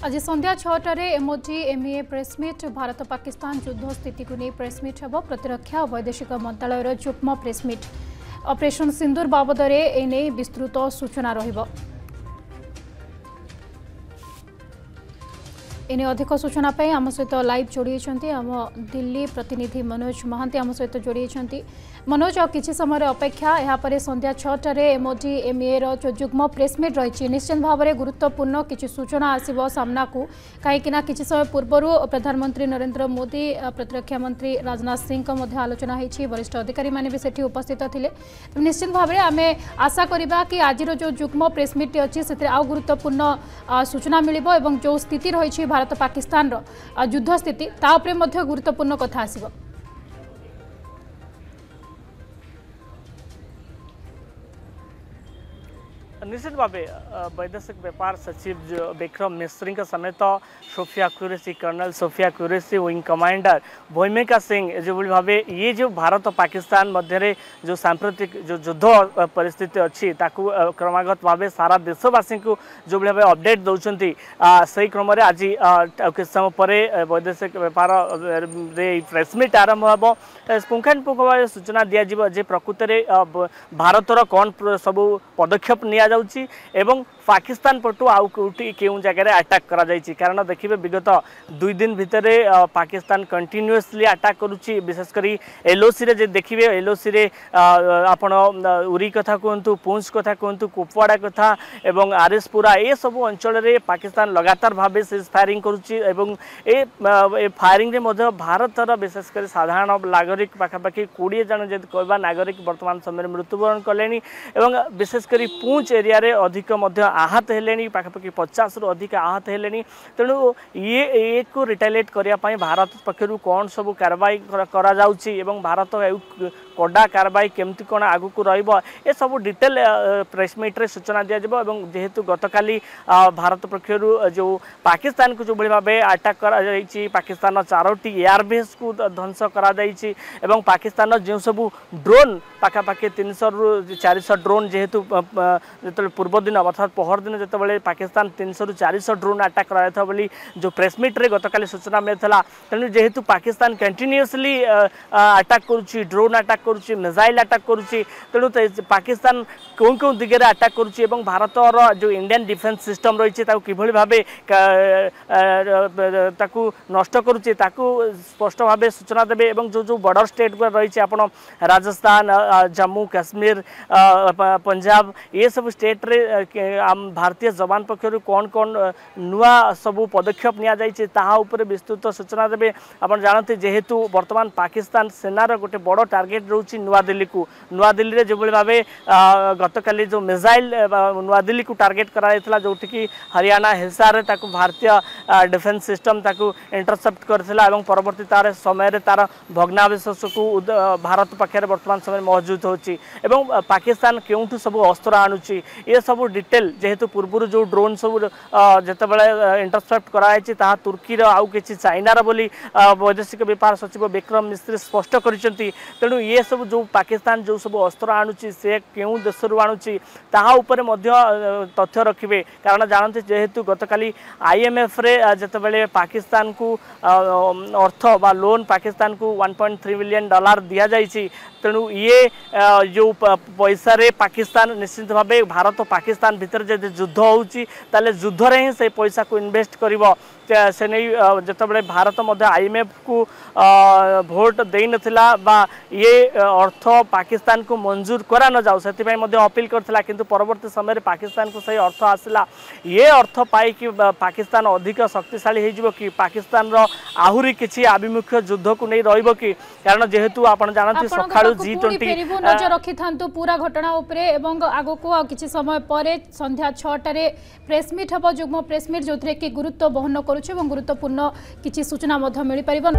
आज संध्या 6टार एमओजी एमईए प्रेसमिट भारत पाकिस्तान युद्ध स्थिति को नहीं प्रेसमिट हेब प्रतिरक्षा और वैदेशिक मंत्रालय युग्म प्रेसमिट ऑपरेशन सिंदूर बाबद एने विस्तृत सूचना रहिबो। एने अधिक सूचना पाई आम सहित लाइव जोड़ी आम दिल्ली प्रतिनिधि मनोज महांती आम सहित जोड़ी। मनोज आ किसी समय अपेक्षा यापर संध्या 6टार एमओजी एमईए जो युग्म प्रेसमिट रही निश्चित भाव में गुरुत्वपूर्ण किसी सूचना आसब सामना को कहीं किसी समय पूर्व प्रधानमंत्री नरेंद्र मोदी प्रतिरक्षा मंत्री राजनाथ सिंह आलोचना होती वरिष्ठ अधिकारी मैंने भी सेठी उपस्थित थे। निश्चित भाव में आम आशा करवा कि आज जो युग्म प्रेसमिट अच्छी से आउ गुरुत्वपूर्ण सूचना मिल जो स्थिति रही भारत पाकिस्तान युद्ध स्थिति गुरुत्वपूर्ण कथा आसब। निश्चित भाव वैदेशिक व्यापार सचिव विक्रम मिस्री समेत Sofiya Qureshi colonel Sofiya Qureshi wing commander Bhumika Singh जो भाव ये जो भारत पाकिस्तान मध्य जो सांप्रतिक जो युद्ध परिस्थिति अच्छी क्रमागत भाव सारा देशवासी को जो भाव अपडेट दौरान से क्रम आज किस समय पर वैदेशिक व्यापार प्रेसमिट आरंभ हो पुंखानुपुंख भाव सूचना दि प्रकृत में भारतर कौन सब पदक्षेप नि एवं पाकिस्तान पटु आउ कौटी केउ जगह अटैक करा जायछि कारण देखिए विगत 2 दिन भितर पाकिस्तान कंटिन्यूअसली अटैक करुच्ची विशेषकर एलओसी रे जे देखिए एलओसी रे आपण उरी कथा कहतु पुंछ कथा कहतु कुपवाड़ा कथा एवं आरएसपुरा ये सब अंचल रे पाकिस्तान लगातार भाव से फायरिंग करुच्ची एवं ए फायरिंग रे मध्य भारतर विशेषकर साधारण नागरिक पाखापाखि 20 जन जब कहवा नागरिक वर्तमान समय मृत्युवरण कले एवं विशेषकर पुंछ एरिया रे अधिक मध्य आहत हेलेनी पाखापाखि 50 रु अधिक आहत हेलेनी तेणु ये को रिटेलिएट करने भारत पक्षर कौन सब कार्रवाई करा जाउची एवं भारत कड़ा कार्रवाई केमती कौन आगु को रहिबो ए सब डिटेल प्रेसमिट रे सूचना दिया जबो एवं जेहेतु गतकाली भारत पक्षर जो पाकिस्तान को जो भाव अटैक करा जायछि पाकिस्तान 4टी एयरबेस को ध्वंस करा जायछि एवं पाकिस्तान जो सब ड्रोन पाखापाखि 300 रु 400 ड्रोन जेहेतु जो पूर्व दिन अर्थात पहर दिन जो पाकिस्तान 300 रु 400 ड्रोन अटैक करा बोली जो प्रेसमिट रे गतकाली सूचना मिलता तेणु जेहेतु पाकिस्तान कंटिन्यूअसली अटैक करुच्ची ड्रोन अटैक करुच्ची मिसाइल अटैक करुच्ची तेणु पाकिस्तान कौन कौन दिगरे अटैक करुच्ची एवं भारतर जो इंडियन डिफेन्स सिस्टम रही किभली भाव नष्ट करुच्ची स्पष्ट भाव सूचना देवे एवं जो जो बॉर्डर स्टेट रही आप राजस्थान जम्मू काश्मीर पंजाब ये सब स्टेट रे भारतीय जवान पक्षर कौन कौन नुआ सब पदक्षेप नि विस्तृत सूचना देवे आप जानते जेहेतु वर्तमान पाकिस्तान सेनार गोटे बड़ टार्गेट रोची नुआ दिल्ली रे जो भाव गतकाली जो मिसाइल नुआ दिल्ली को टार्गेट करा जो कि हरियाणा हिसार भारतीय डिफेन्स सिस्टम इंटरसेप्ट करथिला एवं परवर्ती तार समय तार भग्नावशेष को भारत पाखे वर्तमान समय मौजूद होची एवं पाकिस्तान केउठु सब अस्त्र आणुची ये सब डिटेल जेहेतु पूर्व जो ड्रोन सब जितेबाला इंटरसेप्ट कराई तुर्की आउ कि चाइनार बोली वैदेशिक व्यापार सचिव विक्रम मिस्री स्पष्ट करते तेणु ये सब जो पाकिस्तान जो सब अस्त्र आणुची से क्यों देश आणुची तथ्य रखिए कारण जानते जेहेतु गतकाली IMF रे जितेबाला पाकिस्तान को अर्थ बा लोन पाकिस्तान को $1.3 बिलियन दि जाइए तेणु ये जो पैसा रे पाकिस्तान निश्चित भाव भारत पाकिस्तान भितर जब युद्ध होउची ताले युद्ध रे ही से पैसा को इन्वेस्ट करिवो से नहीं जितेबाला भारत मध्य IMF को भोट दे नथिला बा ये अर्थ पाकिस्तान को मंजूर करा न जाऊ से अपील करथिला किंतु परवर्ती समय पाकिस्तान को सही अर्थ आसला ये अर्थ पाई कि पाकिस्तान अधिक शक्तिशाली हो कि पाकिस्तान रो आहुरी किछि आभिमुख्य युद्ध को नहीं रहिबो कि कारण जेहेतु आपण जानते सकाळु G20 नजर रखि थांतु पूरा घटना उपरे एवं आगो को किछि समय परे संध्या 6टारे प्रेसमिट हबो युग्म प्रेसमिट जोथरे कि गुरुत्व बहन करूछ एवं गुरुत्वपूर्ण किछि सूचना मध्य मिल परिबो।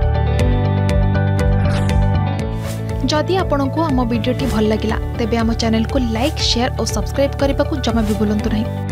जदि आपंक आम भिडी भल लगा तेब आम चैनल को लाइक शेयर और सब्सक्राइब करने को जमा भी भूलु नहीं।